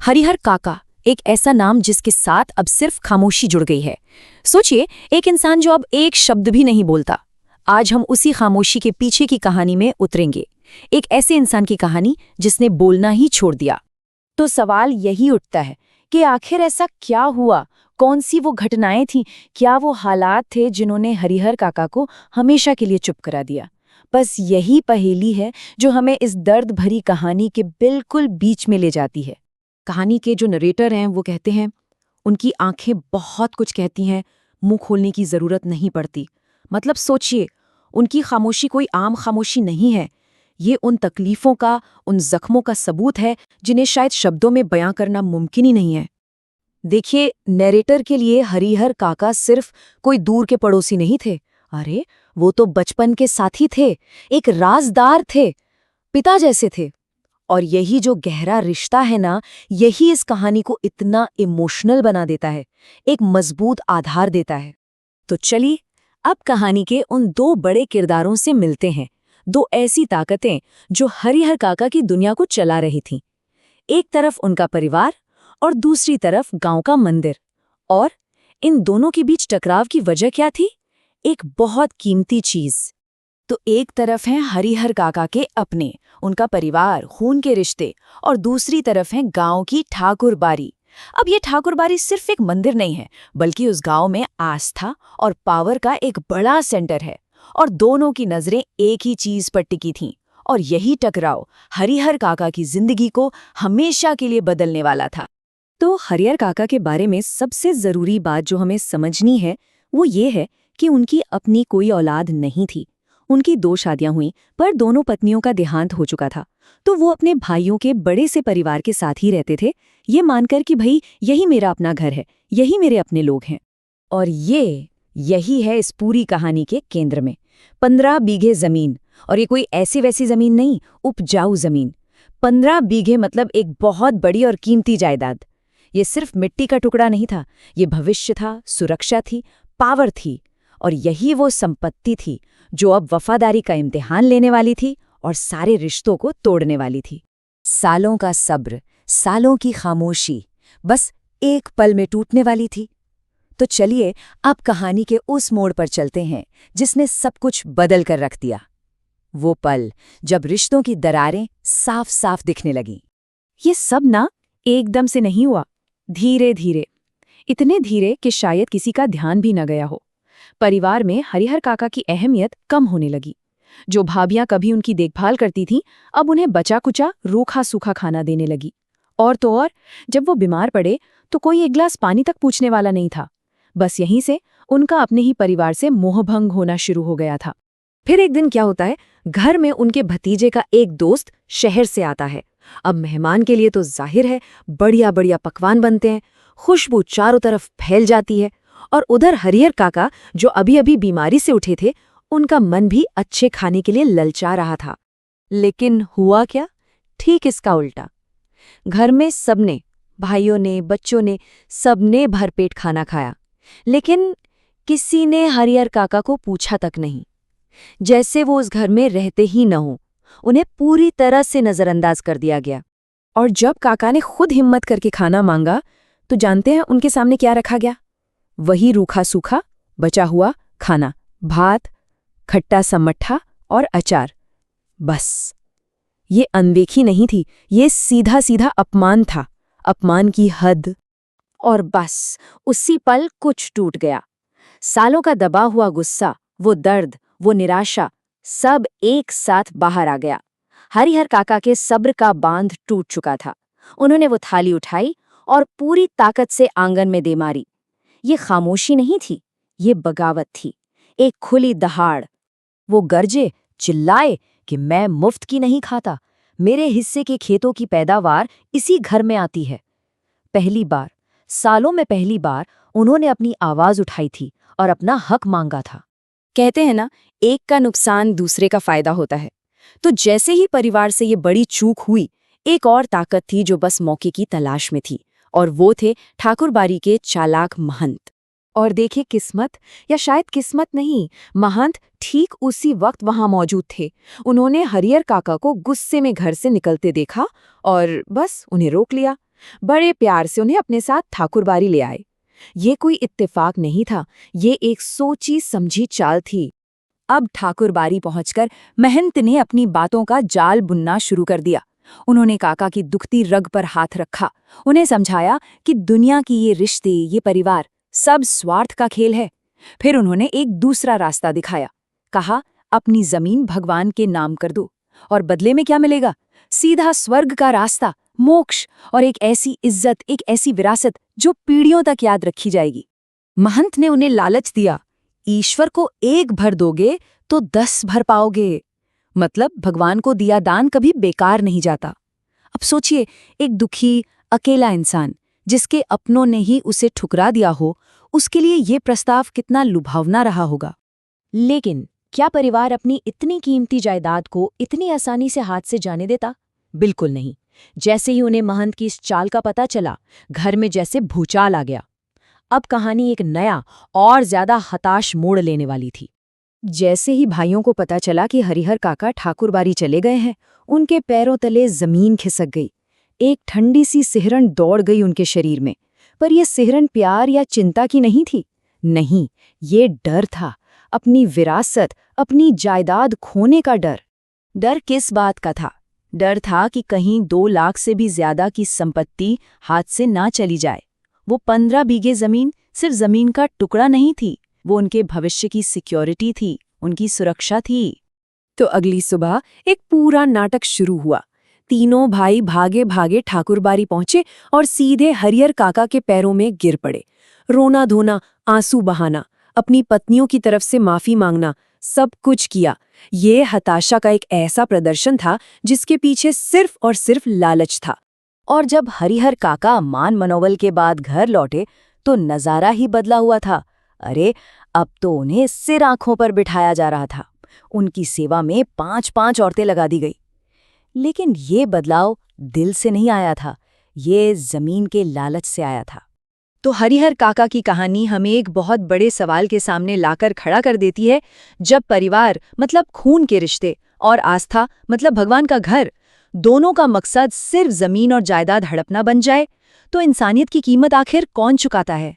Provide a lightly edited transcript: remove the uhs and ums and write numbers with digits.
हरिहर काका एक ऐसा नाम जिसके साथ अब सिर्फ खामोशी जुड़ गई है। सोचिए, एक इंसान जो अब एक शब्द भी नहीं बोलता। आज हम उसी खामोशी के पीछे की कहानी में उतरेंगे, एक ऐसे इंसान की कहानी जिसने बोलना ही छोड़ दिया। तो सवाल यही उठता है कि आखिर ऐसा क्या हुआ, कौन सी वो घटनाएं थीं, क्या वो हालात थे जिन्होंने हरिहर काका को हमेशा के लिए चुप करा दिया। बस यही पहेली है जो हमें इस दर्द भरी कहानी के बिल्कुल बीच में ले जाती है। कहानी के जो नरेटर हैं वो कहते हैं, उनकी आंखें बहुत कुछ कहती हैं, मुंह खोलने की जरूरत नहीं पड़ती। मतलब सोचिए, उनकी खामोशी कोई आम खामोशी नहीं है। ये उन तकलीफों का, उन जख्मों का सबूत है जिन्हें शायद शब्दों में बयां करना मुमकिन ही नहीं है। देखिए, नरेटर के लिए हरिहर काका सिर्फ कोई दूर के पड़ोसी नहीं थे। अरे, वो तो बचपन के साथी थे, एक राजदार थे, पिता जैसे थे। और यही जो गहरा रिश्ता है ना, यही इस कहानी को इतना इमोशनल बना देता है, एक मजबूत आधार देता है। तो चलिए, अब कहानी के उन दो बड़े किरदारों से मिलते हैं, दो ऐसी ताकतें जो हरिहर काका की दुनिया को चला रही थीं। एक तरफ उनका परिवार और दूसरी तरफ गांव का मंदिर। और इन दोनों के बीच टकराव की वजह क्या थी? एक बहुत कीमती चीज। तो एक तरफ हैं हरिहर काका के अपने, उनका परिवार, खून के रिश्ते, और दूसरी तरफ है गांव की ठाकुरबारी। अब ये ठाकुरबारी सिर्फ एक मंदिर नहीं है, बल्कि उस गांव में आस्था और पावर का एक बड़ा सेंटर है। और दोनों की नजरें एक ही चीज पर टिकी थीं, और यही टकराव हरिहर काका की जिंदगी को हमेशा के लिए बदलने वाला था। तो हरिहर काका के बारे में सबसे जरूरी बात जो हमें समझनी है वो ये है कि उनकी अपनी कोई औलाद नहीं थी। उनकी 2 शादियां हुईं, पर दोनों पत्नियों का देहांत हो चुका था। तो वो अपने भाइयों के बड़े से परिवार के साथ ही रहते थे, ये मानकर कि भाई यही मेरा अपना घर है, यही मेरे अपने लोग हैं। और यही है इस पूरी कहानी के केंद्र में। 15 बीघे जमीन, और ये कोई ऐसी वैसी जमीन नहीं, उपजाऊ जमीन। 15 बीघे मतलब एक बहुत बड़ी और कीमती जायदाद। ये सिर्फ मिट्टी का टुकड़ा नहीं था, ये भविष्य था, सुरक्षा थी, पावर थी। और यही वो संपत्ति थी जो अब वफादारी का इम्तिहान लेने वाली थी और सारे रिश्तों को तोड़ने वाली थी। सालों का सब्र, सालों की खामोशी, बस एक पल में टूटने वाली थी। तो चलिए, अब कहानी के उस मोड़ पर चलते हैं जिसने सब कुछ बदल कर रख दिया। वो पल जब रिश्तों की दरारें साफ साफ दिखने लगीं। ये सब ना एकदम से नहीं हुआ, धीरे धीरे, इतने धीरे कि शायद किसी का ध्यान भी न गया हो। परिवार में हरिहर काका की अहमियत कम होने लगी। जो भाभियां कभी उनकी देखभाल करती थीं, अब उन्हें बचा कुचा रूखा सूखा खाना देने लगी। और तो और, जब वो बीमार पड़े तो कोई एक गिलास पानी तक पूछने वाला नहीं था। बस यहीं से उनका अपने ही परिवार से मोहभंग होना शुरू हो गया था। फिर एक दिन क्या होता है, घर में उनके भतीजे का एक दोस्त शहर से आता है। अब मेहमान के लिए तो जाहिर है बढ़िया बढ़िया पकवान बनते हैं, खुशबू चारों तरफ फैल जाती है। और उधर हरिहर काका जो अभी अभी बीमारी से उठे थे, उनका मन भी अच्छे खाने के लिए ललचा रहा था। लेकिन हुआ क्या? ठीक इसका उल्टा। घर में सबने, भाइयों ने, बच्चों ने, सबने भरपेट खाना खाया, लेकिन किसी ने हरिहर काका को पूछा तक नहीं। जैसे वो उस घर में रहते ही न हो, उन्हें पूरी तरह से नजरअंदाज कर दिया गया। और जब काका ने खुद हिम्मत करके खाना मांगा, तो जानते हैं उनके सामने क्या रखा गया? वही रूखा सूखा बचा हुआ खाना, भात, खट्टा सा मट्ठा और अचार। बस ये अनदेखी नहीं थी, ये सीधा सीधा अपमान था, अपमान की हद। और बस उसी पल कुछ टूट गया। सालों का दबा हुआ गुस्सा, वो दर्द, वो निराशा, सब एक साथ बाहर आ गया। हरिहर काका के सब्र का बांध टूट चुका था। उन्होंने वो थाली उठाई और पूरी ताकत से आंगन में दे मारी। ये खामोशी नहीं थी, ये बगावत थी, एक खुली दहाड़। वो गरजे, चिल्लाए कि मैं मुफ्त की नहीं खाता, मेरे हिस्से के खेतों की पैदावार इसी घर में आती है। पहली बार, सालों में पहली बार उन्होंने अपनी आवाज उठाई थी और अपना हक मांगा था। कहते हैं ना, एक का नुकसान दूसरे का फायदा होता है। तो जैसे ही परिवार से ये बड़ी चूक हुई, एक और ताकत थी जो बस मौके की तलाश में थी, और वो थे ठाकुरबारी के चालाक महंत। और देखिए, किस्मत, या शायद किस्मत नहीं, महंत ठीक उसी वक्त वहां मौजूद थे। उन्होंने हरिहर काका को गुस्से में घर से निकलते देखा और बस उन्हें रोक लिया। बड़े प्यार से उन्हें अपने साथ ठाकुरबाड़ी ले आए। ये कोई इत्तेफाक नहीं था, ये एक सोची समझी चाल थी। अब ठाकुरबाड़ी पहुंचकर महंत ने अपनी बातों का जाल बुनना शुरू कर दिया। उन्होंने काका की दुखती रग पर हाथ रखा, उन्हें समझाया कि दुनिया की ये रिश्ते, ये परिवार सब स्वार्थ का खेल है। फिर उन्होंने एक दूसरा रास्ता दिखाया। कहा, अपनी जमीन भगवान के नाम कर दो, और बदले में क्या मिलेगा? सीधा स्वर्ग का रास्ता, मोक्ष, और एक ऐसी इज्जत, एक ऐसी विरासत जो पीढ़ियों तक याद रखी जाएगी। महंत ने उन्हें लालच दिया, ईश्वर को एक भर दोगे तो 10 भर पाओगे। मतलब भगवान को दिया दान कभी बेकार नहीं जाता। अब सोचिए, एक दुखी अकेला इंसान जिसके अपनों ने ही उसे ठुकरा दिया हो, उसके लिए ये प्रस्ताव कितना लुभावना रहा होगा। लेकिन क्या परिवार अपनी इतनी कीमती जायदाद को इतनी आसानी से हाथ से जाने देता? बिल्कुल नहीं। जैसे ही उन्हें महंत की इस चाल का पता चला, घर में जैसे भूचाल आ गया। अब कहानी एक नया और ज्यादा हताश मोड़ लेने वाली थी। जैसे ही भाइयों को पता चला कि हरिहर काका ठाकुरबाड़ी चले गए हैं, उनके पैरों तले जमीन खिसक गई। एक ठंडी सी सिहरन दौड़ गई उनके शरीर में। पर यह सिहरन प्यार या चिंता की नहीं थी। नहीं, ये डर था, अपनी विरासत, अपनी जायदाद खोने का डर। डर किस बात का था? डर था कि कहीं 2 लाख से भी ज्यादा की संपत्ति हाथ से ना चली जाए। वो 15 बीघे जमीन सिर्फ जमीन का टुकड़ा नहीं थी, वो उनके भविष्य की सिक्योरिटी थी, उनकी सुरक्षा थी। तो अगली सुबह एक पूरा नाटक शुरू हुआ। तीनों भाई भागे भागे ठाकुरबाड़ी पहुंचे और सीधे हरिहर काका के पैरों में गिर पड़े। रोना धोना, आंसू बहाना, अपनी पत्नियों की तरफ से माफी मांगना, सब कुछ किया। ये हताशा का एक ऐसा प्रदर्शन था जिसके पीछे सिर्फ और सिर्फ लालच था। और जब हरिहर काका मान मनोबल के बाद घर लौटे तो नजारा ही बदला हुआ था। अरे, अब तो उन्हें सिर आंखों पर बिठाया जा रहा था। उनकी सेवा में 5-5 औरतें लगा दी गई। लेकिन ये बदलाव दिल से नहीं आया था, ये जमीन के लालच से आया था। तो हरिहर काका की कहानी हमें एक बहुत बड़े सवाल के सामने लाकर खड़ा कर देती है। जब परिवार मतलब खून के रिश्ते और आस्था मतलब भगवान का घर, दोनों का मकसद सिर्फ जमीन और जायदाद हड़पना बन जाए, तो इंसानियत की कीमत आखिर कौन चुकाता है?